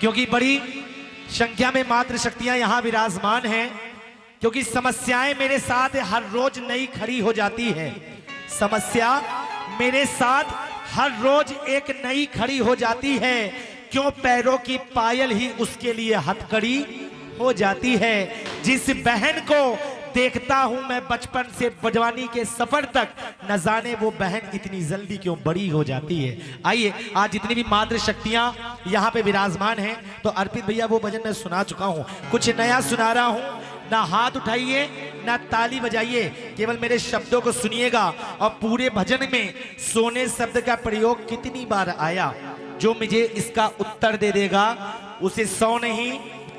क्योंकि बड़ी संख्या में मातृशक्तियां यहां विराजमान हैं, क्योंकि समस्याएं मेरे साथ हर रोज नई खड़ी हो जाती है। समस्या मेरे साथ हर रोज एक नई खड़ी हो जाती है। क्यों पैरों की पायल ही उसके लिए हथकड़ी हो जाती है। जिस बहन को देखता हूं मैं बचपन से जवानी के सफर तक, न जाने वो बहन इतनी जल्दी क्यों बड़ी हो जाती है। आइए, आज जितनी भी मातृशक्तियां यहाँ पे विराजमान हैं, तो अर्पित भैया वो भजन मैं सुना चुका हूं, कुछ नया सुना रहा हूं। ना हाथ उठाइए ना ताली बजाइए, केवल मेरे शब्दों को सुनिएगा। और पूरे भजन में सोने शब्द का प्रयोग कितनी बार आया, जो मुझे इसका उत्तर दे देगा उसे 100 नहीं,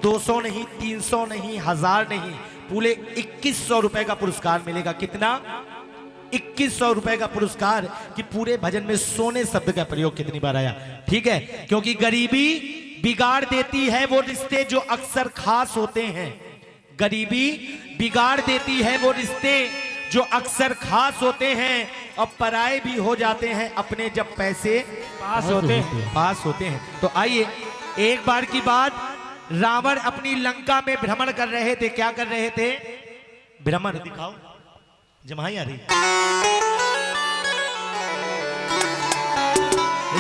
200 नहीं, 300 नहीं, 1000 नहीं, पूरे 2100 रुपए का पुरस्कार मिलेगा। कितना? 2100 रुपए का पुरस्कार कि पूरे भजन में सोने शब्द का प्रयोग कितनी बार आया। ठीक है, क्योंकि गरीबी बिगाड़ देती है वो रिश्ते जो अक्सर खास होते हैं। गरीबी बिगाड़ देती है वो रिश्ते जो अक्सर खास होते हैं, और पराए भी हो जाते हैं अपने जब पैसे पास होते हैं। तो आइए, एक बार की बात, रावण अपनी लंका में भ्रमण कर रहे थे। क्या कर रहे थे? भ्रमण। दिखाओ, जमाई आ रही।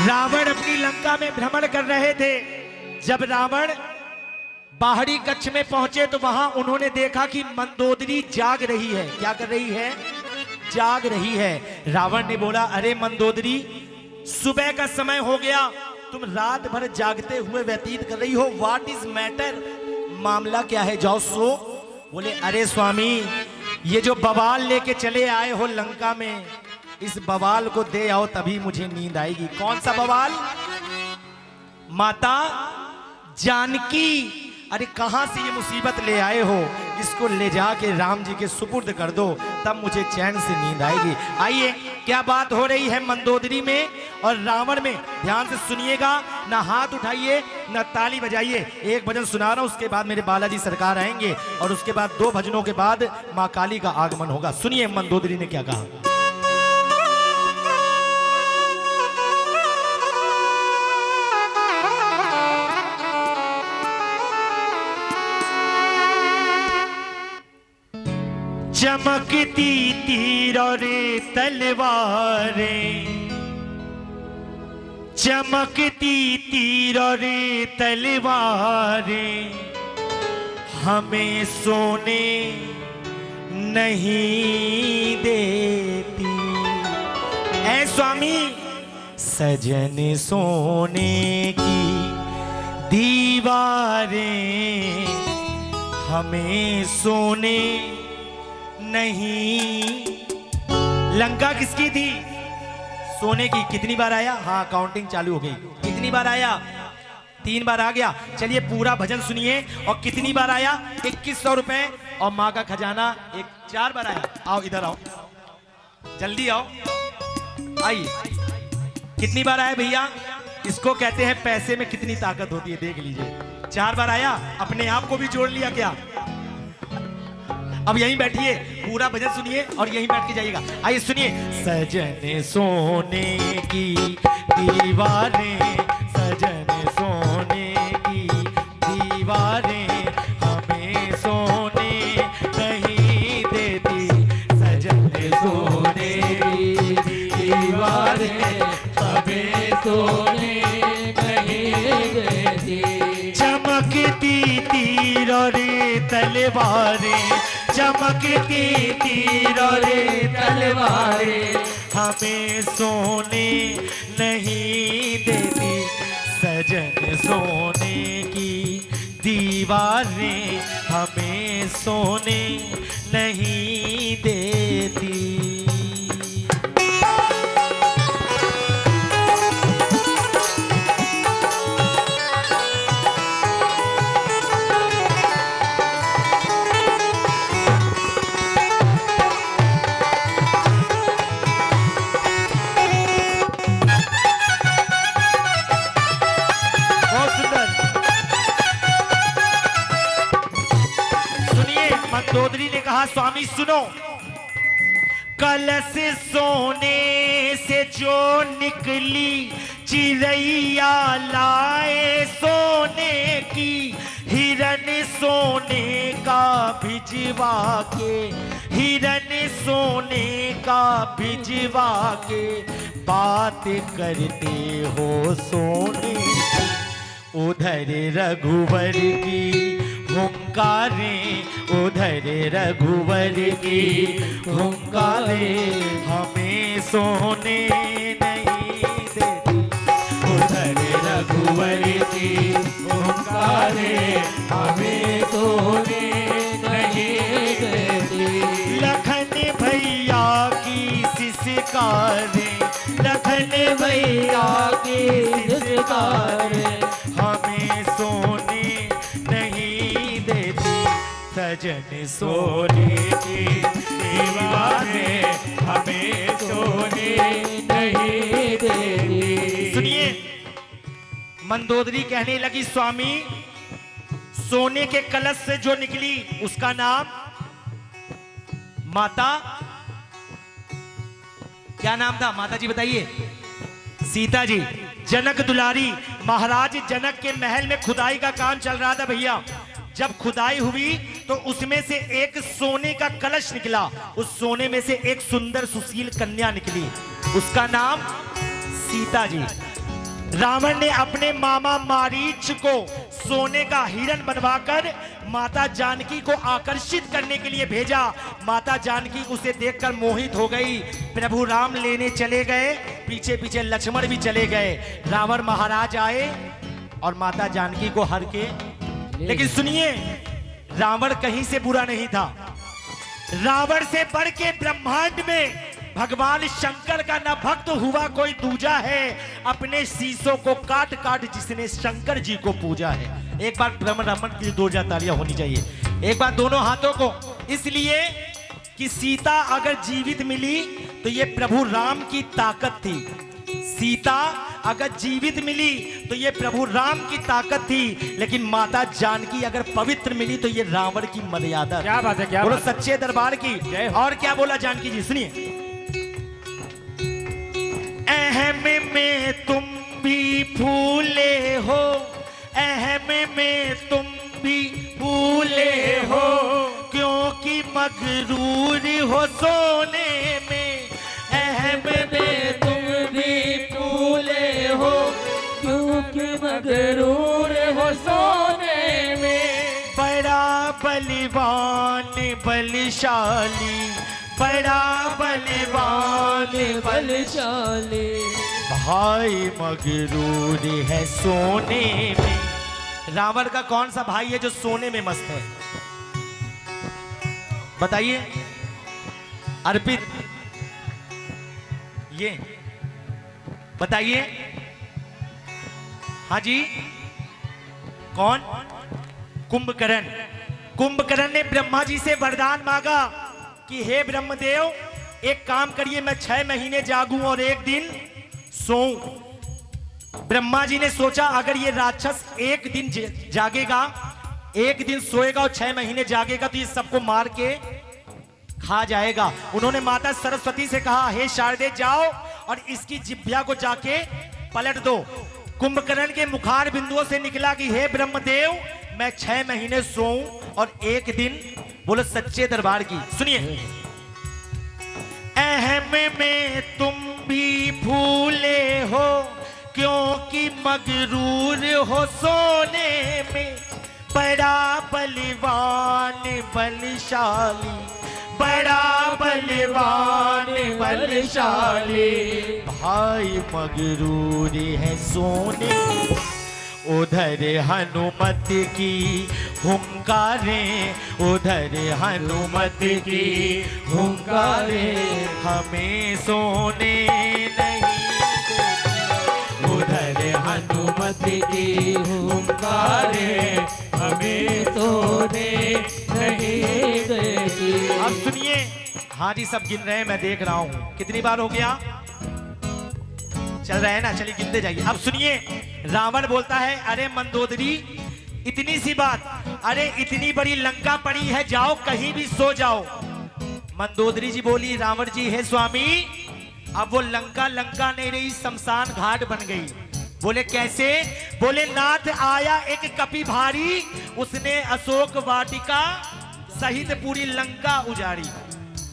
रावण अपनी लंका में भ्रमण कर रहे थे। जब रावण बाहरी कक्ष में पहुंचे तो वहां उन्होंने देखा कि मंदोदरी जाग रही है। क्या कर रही है? जाग रही है। रावण ने बोला, अरे मंदोदरी, सुबह का समय हो गया, तुम रात भर जागते हुए व्यतीत कर रही हो, व्हाट इज मैटर? मामला क्या है? जाओ सो। बोले, अरे स्वामी, ये जो बवाल लेके चले आए हो लंका में, इस बवाल को दे आओ तभी मुझे नींद आएगी। कौन सा बवाल? माता जानकी। अरे कहां से ये मुसीबत ले आए हो? इसको ले जाके राम जी के सुपुर्द कर दो, तब मुझे चैन से नींद आएगी। आइए, क्या बात हो रही है मंदोदरी में और रावण में, ध्यान से सुनिएगा। ना हाथ उठाइए ना ताली बजाइए। एक भजन सुना रहा हूं, उसके बाद मेरे बालाजी सरकार आएंगे और उसके बाद 2 भजनों के बाद मां काली का आगमन होगा। सुनिए मंदोदरी ने क्या कहा। चमकती तीर और तलवारें, चमकती तीर और तलवारें, हमें सोने नहीं देती। ऐ स्वामी, सजन सोने की दीवारें हमें सोने नहीं। लंका किसकी थी? सोने की। कितनी बार आया? हाँ, काउंटिंग चालू हो गई। कितनी बार आया? 3 बार आ गया। चलिए पूरा भजन सुनिए। और कितनी बार आया? 2100 रुपए। और माँ का खजाना 4 बार आया। आओ इधर आओ, जल्दी आओ, आइए। कितनी बार आया भैया? इसको कहते हैं पैसे में कितनी ताकत होती है, देख लीजिए। 4 बार आया। अपने आप को भी जोड़ लिया क्या? अब यहीं बैठिए, पूरा भजन सुनिए और यहीं बैठ के जाइएगा। आइए सुनिए। सजन सोने की दीवारें, सजन सोने की दीवारें, हमें सोने नहीं देती। सजन सोने की दीवारें, हमें सोने नहीं देती। चमकती तीर और तलवारें, चमकती तीर और तलवारें, हमें सोने नहीं देती। सजन सोने की दीवारें, हमें सोने नहीं देती। मंदोदरी ने कहा, स्वामी सुनो, कलश सोने से जो निकली, चिरैया लाए सोने सोने का भिजवा के, हिरन सोने का भिजवा के बात करते हो सोने। उधर रघुवर की हुंकारें, उधर रघुवर की हुंकारें हमें सोने नहीं देती। उधर रघुवर की हुंकारें हमें सोने नहीं देती। लखन भैया की सिसकारें, लखन भैया की सिसकारें हमें सोने नहीं देती। सजन सोने की दीवारें हमें सोने नहीं देती। सुनिए, मंदोदरी कहने लगी, स्वामी सोने के कलश से जो निकली उसका नाम माता, क्या नाम था माता जी बताइए? सीता जी। जनक दुलारी, महाराज जनक के महल में खुदाई का काम चल रहा था भैया। जब खुदाई हुई तो उसमें से एक सोने का कलश निकला, उस सोने में से एक सुंदर सुशील कन्या निकली, उसका नाम सीता जी। रावण ने अपने मामा मारीच को सोने का हिरण बनवाकर माता जानकी को आकर्षित करने के लिए भेजा। माता जानकी उसे देखकर मोहित हो गई। प्रभु राम लेने चले गए, पीछे पीछे लक्ष्मण भी चले गए। रावण महाराज आए और माता जानकी को हर के, लेकिन सुनिए, रावण कहीं से बुरा नहीं था। रावण से बढ़ के ब्रह्मांड में भगवान शंकर का न भक्त हुआ कोई दूजा है। अपने शीशों को काट काट जिसने शंकर जी को पूजा है। एक बार रमन रमन की 2000 तालियां होनी चाहिए, एक बार दोनों हाथों को। इसलिए कि सीता अगर जीवित मिली तो ये प्रभु राम की ताकत थी। सीता अगर जीवित मिली तो ये प्रभु राम की ताकत थी, लेकिन माता जानकी अगर पवित्र मिली तो ये रावण की मर्यादा। क्या बात है, क्या बोलो बात है। सच्चे दरबार की। और क्या बोला जानकी जी, सुनिए। अहम में तुम भी फूले हो, अहम में तुम भी फूले हो, क्योंकि मगरूर हो सोने में। अहम में तुम भी फूले हो, क्योंकि मगरूर हो सोने में। बड़ा बलवान बलशाली, बड़ा बलवान बलशाली भाई मगरूर है सोने में। रावण का कौन सा भाई है जो सोने में मस्त है? बताइए। अर्पित, ये बताइए। हाँ जी, कौन? कुंभकर्ण। कुंभकर्ण ने ब्रह्मा जी से वरदान मांगा कि हे ब्रह्मदेव, एक काम करिए, मैं 6 महीने जागूं और एक दिन सोऊं। ब्रह्मा जी ने सोचा अगर ये राक्षस एक दिन जागेगा, एक दिन सोएगा और 6 महीने जागेगा तो ये सबको मार के खा जाएगा। उन्होंने माता सरस्वती से कहा, हे शारदे जाओ और इसकी जिह्वा को जाके पलट दो। कुंभकर्ण के मुखार बिंदुओं से निकला कि हे ब्रह्मदेव, मैं 6 महीने सोऊं और एक दिन। बोलो सच्चे दरबार की। सुनिए। अहम में तुम भी फूले हो, क्योंकि मगरूर हो सोने में। बड़ा बलवान बलशाली, बड़ा बलवान बलशाली भाई मगरूर है सोने। उधर हनुमत की हुंकारें, उधर हनुमत की हुंकारें हमें सोने नहीं देती। उधर हनुमत की हुंकारें हमें सोने नहीं देती। अब सुनिए। हाँ जी, सब गिन रहे हैं, मैं देख रहा हूं। कितनी बार हो गया? चल रहा है ना, चलिए गिनते जाइए। अब सुनिए, रावण बोलता है, अरे मंदोदरी, इतनी सी बात, अरे इतनी बड़ी लंका पड़ी है, जाओ कहीं भी सो जाओ। मंदोदरी जी बोली, रावण जी, हे स्वामी, अब वो लंका लंका नहीं रही, शमशान घाट बन गई। बोले कैसे? बोले नाथ आया एक कपि भारी, उसने अशोक वाटिका सहित पूरी लंका उजाड़ी।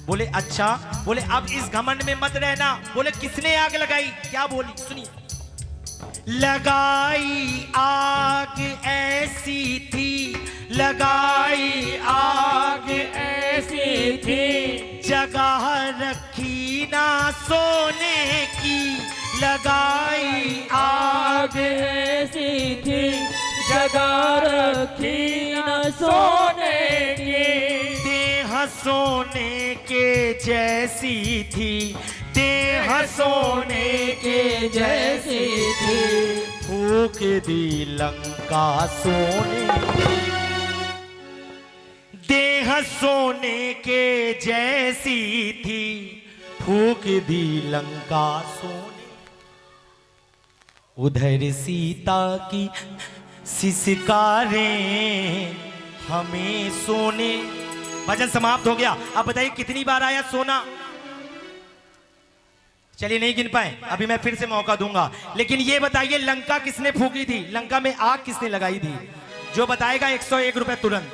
बोले अच्छा। बोले अब इस घमंड में मत रहना। बोले किसने आग लगाई? क्या बोली सुनिए। लगाई आग ऐसी थी, लगाई आग ऐसी थी, जगह रखी ना सोने की, लगाई आग ऐसी थी, जगह रखी न सोने की। देह सोने के जैसी थी, देह सोने के जैसी थी, फूक दी लंका सोने की। देह सोने के जैसी थी, फूक दी लंका सोने। उधर सीता की सिसकारें हमें सोने। भजन समाप्त हो गया। अब बताइए कितनी बार आया सोना? चलिए नहीं गिन पाए, अभी मैं फिर से मौका दूंगा। लेकिन ये बताइए लंका किसने फूकी थी? लंका में आग किसने लगाई थी? जो बताएगा 101 रुपए तुरंत।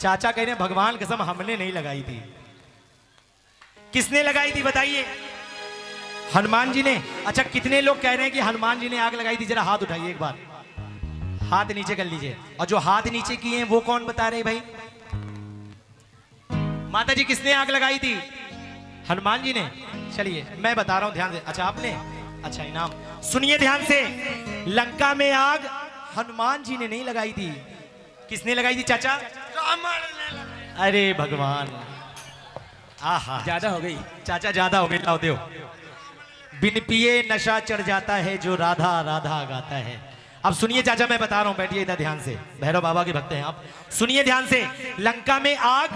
चाचा कह रहे हैं भगवान कसम हमने नहीं लगाई थी। किसने लगाई थी बताइए? हनुमान जी ने। अच्छा कितने लोग कह रहे हैं कि हनुमान जी ने आग लगाई थी? जरा हाथ उठाइए एक बार, हाथ नीचे कर लीजिए। और जो हाथ नीचे किए हैं वो कौन बता रहे भाई? माता जी किसने आग लगाई थी? हनुमान जी ने। चलिए मैं बता रहा हूं ध्यान से। अच्छा आपने? अच्छा इनाम सुनिए ध्यान से। लंका में आग हनुमान जी ने नहीं लगाई थी। किसने लगाई थी चाचा? रावण ने। अरे भगवान, आहा ज्यादा हो गई चाचा, ज्यादा हो गई। लाओ दो। बिन पिए नशा चढ़ जाता है, जो राधा राधा गाता है। अब सुनिए चाचा मैं बता रहा हूं, बैठिए इधर ध्यान से। भैरव बाबा के भक्त हैं आप, सुनिए ध्यान से। लंका में आग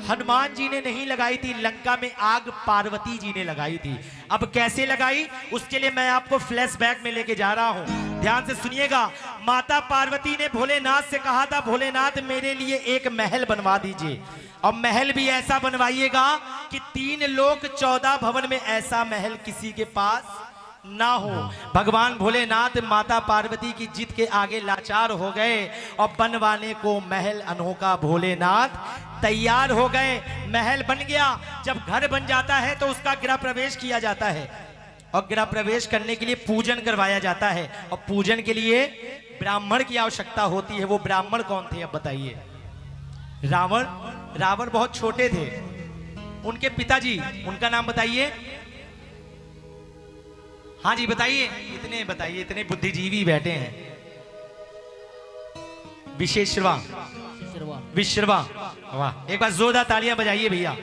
हनुमान जी ने नहीं लगाई थी, लंका में आग पार्वती जी ने लगाई थी। अब कैसे लगाई उसके लिए मैं आपको फ्लैशबैक में लेके जा रहा हूं, ध्यान से सुनिएगा। माता पार्वती ने भोलेनाथ से कहा था, भोलेनाथ मेरे लिए एक महल बनवा दीजिए, और महल भी ऐसा बनवाइएगा कि 3 लोक 14 भवन में ऐसा महल किसी के पास ना हो। भगवान भोलेनाथ माता पार्वती की जिद के आगे लाचार हो गए और बनवाने को महल अनोखा भोलेनाथ तैयार हो गए। महल बन गया। जब घर बन जाता है तो उसका गृह प्रवेश किया जाता है, और गृह प्रवेश करने के लिए पूजन करवाया जाता है, और पूजन के लिए ब्राह्मण की आवश्यकता होती है। वो ब्राह्मण कौन थे अब बताइए? रावण। रावण बहुत छोटे थे। उनके पिताजी, उनका नाम बताइए। हाँ जी बताइए, इतने बताइए, इतने बुद्धिजीवी बैठे हैं। विशेषवा, विश्रवा। वाह, एक बार जोरदार तालियां बजाइए भैया।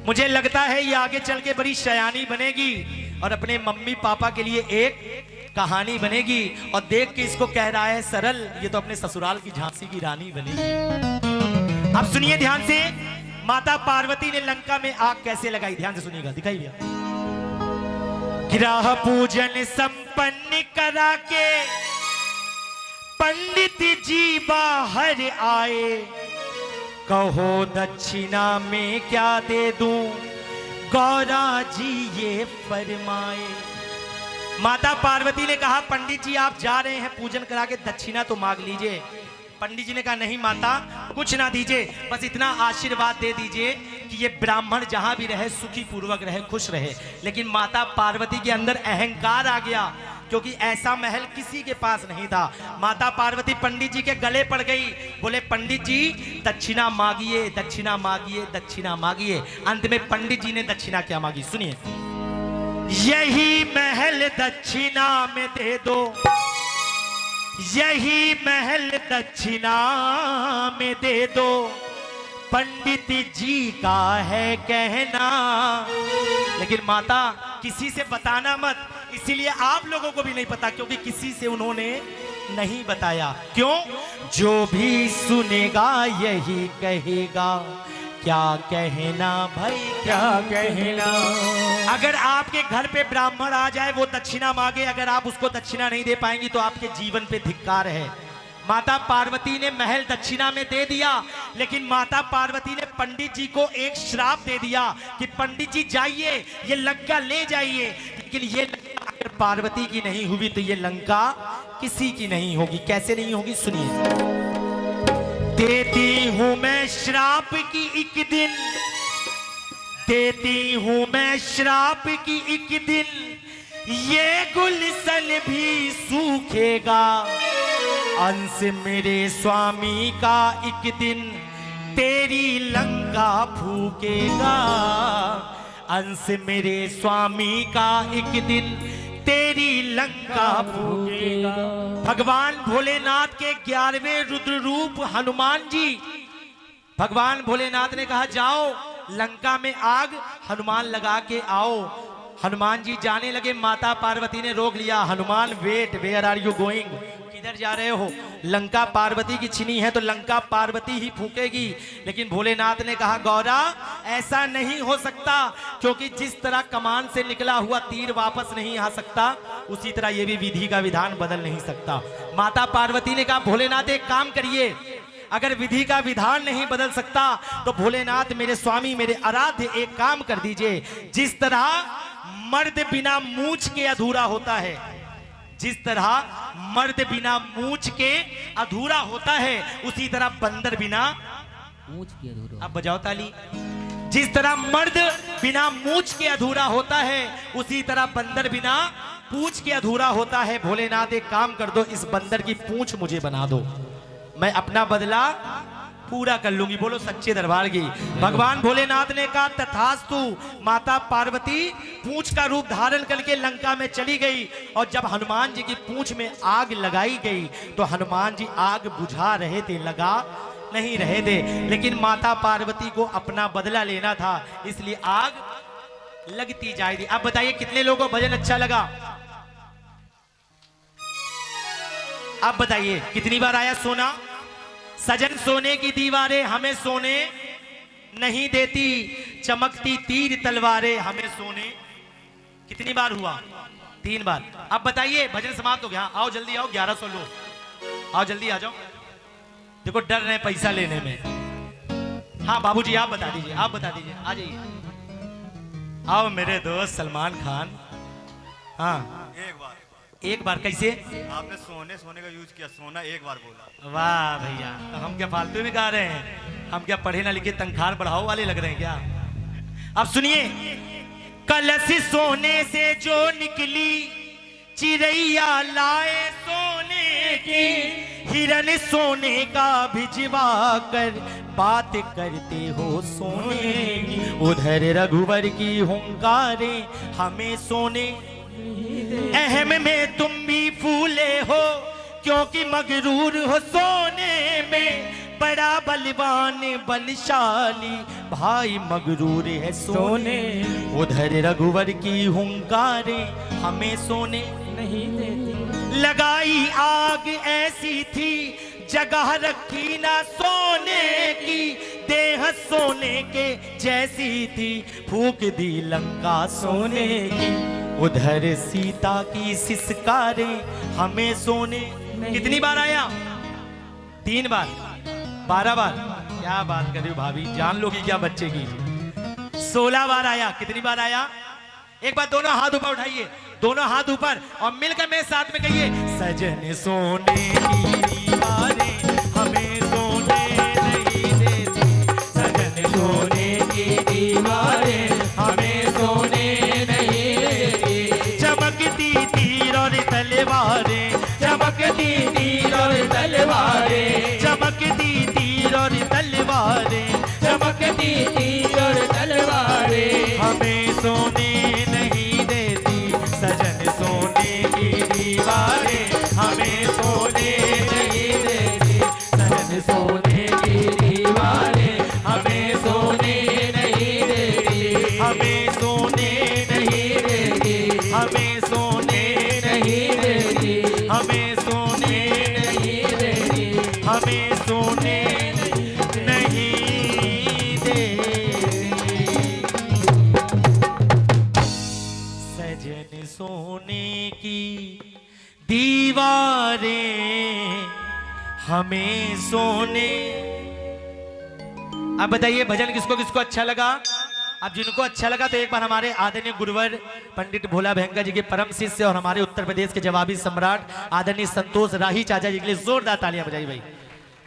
मुझे लगता है ये आगे चल के बड़ी शयानी बनेगी और अपने मम्मी पापा के लिए एक कहानी बनेगी। और देख के इसको कह रहा है सरल, ये तो अपने ससुराल की झांसी की रानी बनेगी। अब सुनिए ध्यान से, माता पार्वती ने लंका में आग कैसे लगाई? ध्यान से सुनिएगा, दिखाई भैया। ग्रह पूजन संपन्न करा के पंडित जी बाहर आए, कहो दक्षिणा में क्या दे दूं, गौरा जी ये फरमाए। माता पार्वती ने कहा पंडित जी आप जा रहे हैं पूजन करा के, दक्षिणा तो मांग लीजिए। पंडित जी ने कहा नहीं माता कुछ ना दीजिए, बस इतना आशीर्वाद दे दीजिए कि ये ब्राह्मण जहां भी रहे सुखी पूर्वक रहे, खुश रहे। लेकिन माता पार्वती के अंदर अहंकार आ गया, क्योंकि ऐसा महल किसी के पास नहीं था। माता पार्वती पंडित जी के गले पड़ गई, बोले पंडित जी दक्षिणा मांगिए, दक्षिणा मांगिए, दक्षिणा मांगिए। अंत में पंडित जी ने दक्षिणा क्या मांगी सुनिए। यही महल दक्षिणा में दे दो, यही महल दक्षिणा में दे दो, पंडित जी का है कहना। लेकिन माता किसी से बताना मत, इसीलिए आप लोगों को भी नहीं पता, क्योंकि किसी से उन्होंने नहीं बताया। क्यों? जो भी सुनेगा यही कहेगा, क्या कहना भाई क्या कहना। अगर आपके घर पे ब्राह्मण आ जाए वो दक्षिणा मांगे, अगर आप उसको दक्षिणा नहीं दे पाएंगी तो आपके जीवन पे धिक्कार है। माता पार्वती ने महल दक्षिणा में दे दिया, लेकिन माता पार्वती ने पंडित जी को एक श्राप दे दिया कि पंडित जी जाइए ये लंका ले जाइए, लेकिन ये अगर पार्वती की नहीं हुई तो ये लंका किसी की नहीं होगी। कैसे नहीं होगी सुनिए। देती हूं मैं श्राप की एक दिन, देती हूं मैं श्राप की एक दिन, ये गुलशन भी सूखेगा। अंश मेरे स्वामी का एक दिन तेरी लंका फूकेगा। अंश मेरे स्वामी का एक दिन तेरी लंका फूकेगा। भगवान भोलेनाथ के 11वें रुद्र रूप हनुमान जी, भगवान भोलेनाथ ने कहा जाओ लंका में आग हनुमान लगा के आओ। हनुमान जी जाने लगे, माता पार्वती ने रोक लिया। Hanuman wait, where are you going, किधर जा रहे हो? लंका पार्वती की छिनी है तो लंका पार्वती ही फूकेगी। लेकिन भोलेनाथ ने कहा गौरा ऐसा नहीं हो सकता, क्योंकि जिस तरह कमान से निकला हुआ तीर वापस नहीं आ सकता, उसी तरह ये भी विधि का विधान बदल नहीं सकता। माता पार्वती ने कहा भोलेनाथ एक काम करिए, अगर विधि का विधान नहीं बदल सकता तो भोलेनाथ मेरे स्वामी मेरे आराध्य एक काम कर दीजिए। जिस तरह मर्द बिना मूंछ के अधूरा होता है, जिस तरह मर्द बिना मूंछ के अधूरा होता है, उसी तरह बंदर बिना मूंछ के अधूरा। अब बजाओ ताली। जिस तरह मर्द बिना मूंछ के अधूरा होता है, उसी तरह बंदर बिना पूंछ के अधूरा होता है। भोलेनाथ एक काम कर दो, इस बंदर की पूंछ मुझे बना दो, मैं अपना बदला पूरा कर लूंगी। बोलो सच्चे दरबार की। भगवान भोलेनाथ ने कहा तथास्तु। माता पार्वती पूंछ का रूप धारण करके लंका में चली गई, और जब हनुमान जी की पूंछ में आग लगाई गई तो हनुमान जी आग बुझा रहे थे, लगा नहीं रहे थे। लेकिन माता पार्वती को अपना बदला लेना था, इसलिए आग लगती जाएगी। अब बताइए कितने लोगों को भजन अच्छा लगा? अब बताइए कितनी बार आया सोना? सजन सोने की दीवारें हमें सोने नहीं देती, चमकती तीर तलवारें हमें सोने। कितनी बार हुआ? 3 बार। अब बताइए भजन समाप्त हो गया। आओ जल्दी आओ, 1100 लोग, आओ जल्दी आ जाओ। देखो डर रहे पैसा लेने में। हाँ बाबूजी आप बता दीजिए, आप बता दीजिए, आ जाइए। आओ मेरे दोस्त सलमान खान। हाँ एक बार कैसे? आपने सोने सोने का यूज किया, सोना एक बार बोला। वाह भैया, तो हम क्या फालतू में गा रहे हैं? हम क्या पढ़े ना लिखे तनख्वाह बढ़ाओ वाले लग रहे हैं क्या? अब सुनिए। कलश सोने से जो निकली, चिड़ैया लाए सोने की, हिरन सोने का भिजवा कर बात करते हो सोने की। उधर रघुवर की हुंकारे हमें सोने, अहम में तुम भी फूले हो, क्योंकि मगरूर हो सोने में। बड़ा बलवान बलशाली भाई मगरूर है सोने। उधर रघुवर की हुंकारे हमें सोने नहीं देती। लगाई आग ऐसी थी, जगह रखी ना सोने की, देह सोने के जैसी थी, फूक दी लंका सोने की। उधर सीता की सिसकारें हमें सोने। कितनी बार आया? 3 बार, 12 बार। क्या बात कर रही हो भाभी, जान लोगी क्या बच्चे की? 16 बार आया। कितनी बार आया? एक बार दोनों हाथ ऊपर उठाइए, दोनों हाथ ऊपर, और मिलकर मेरे साथ में कहिए सजन सोने की दीवारें हमें सोने नहीं देती। सजन सोने की दीवारें हमें सोने नहीं देती। चमकती तीर और तलवारें, चमकती तीर और तलवारें, चमकती तीर और तलवारें, चमकती तीर और तलवारें हमें सोने नहीं देती। सजन सोने की दीवारें हमें सोने नहीं देती। सजन सोने की दीवारें हमें सोने नहीं देती। हमें सोने नहीं देती। हमें सोने नहीं देती। हमें सोने नहीं देती। हमें सोने नहीं देती। सजन सोने की दीवारें हमें सोने। अब बताइए भजन किसको किसको अच्छा लगा? अब जिनको अच्छा लगा तो एक बार हमारे आदरणीय गुरुवर पंडित भोला भयंकर जी के परम शिष्य और हमारे उत्तर प्रदेश के जवाबी सम्राट आदरणीय संतोष राही चाचा जी के लिए जोरदार तालियां बजाई भाई,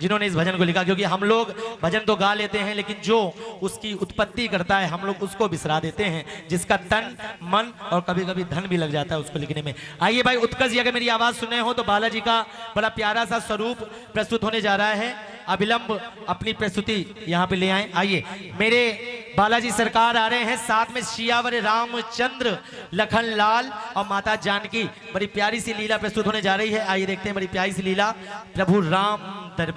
जिन्होंने इस भजन को लिखा। क्योंकि हम लोग भजन तो गा लेते हैं लेकिन जो उसकी उत्पत्ति करता है हम लोग उसको बिसरा देते हैं, जिसका तन मन और कभी कभी धन भी लग जाता है उसको लिखने में। आइए भाई उत्कर्ष जी, अगर मेरी आवाज सुने हो तो बालाजी का बड़ा प्यारा सा स्वरूप प्रस्तुत होने जा रहा है। अविलंब अपनी प्रस्तुति यहाँ पे ले आए। आइए मेरे बालाजी सरकार आ रहे हैं, साथ में सियावर रामचंद्र, लखन लाल और माता जानकी। बड़ी प्यारी सी लीला प्रस्तुत होने जा रही है। आइए देखते हैं बड़ी प्यारी सी लीला प्रभु राम दरबार।